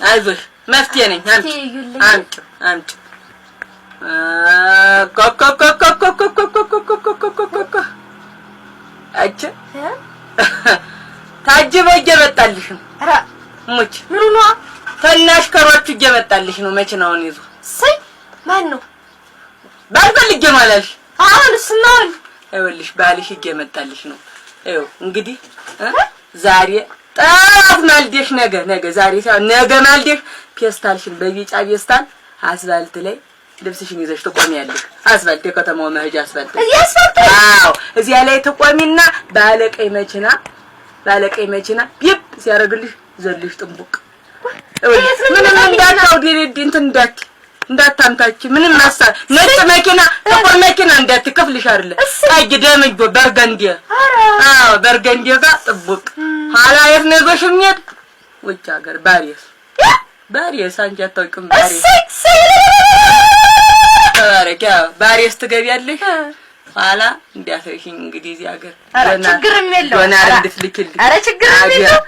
አይዞሽ መፍትሄ ነኝ። አምጪ አጭ ታጅበ እየመጣልሽ ነው። ኧረ ሙች ምኑ ነው? ተናሽ ከሮቹ እየመጣልሽ ነው። መኪናውን ይዞ ሰይ ማን ነው? ባልፈልግ ማለሽ አሁን ስናል አይወልሽ ባልሽ እየመጣልሽ ነው። አይው እንግዲህ ዛሬ ጣፍ ማልደሽ ነገ ዛሬ ሳይሆን ነገ ማልደሽ ፔስታልሽን በቢጫ ፔስታል አስፋልት ላይ ልብስሽን ይዘሽ ትቆሚያለሽ። አስፋልት የከተማው መሄጃ አስፋልት አዎ እዚያ ላይ ትቆሚና ባለቀይ መኪና ቢብ ሲያረግልሽ ዘልሽ ጥንቡቅ ምንም እንዳታውዲ እንትን እንዳታምታች ምንም ማሳብ ነጭ መኪና ጥቁር መኪና እንዳትከፍልሽ አይደለ አይ ደምጆ በርገንዲ አዎ በርገንዲ ጋር ጥቡቅ ኋላ የት ነው በሽምየት ውጭ ሀገር ባሪስ አንቺ አታውቂም ባሪስ ትገቢያለሽ ኋላ እንዲያፈሽኝ እንግዲህ እዚህ ሀገር ችግርም የለው ዶናር እንድትልክልኝ ኧረ ችግርም የለው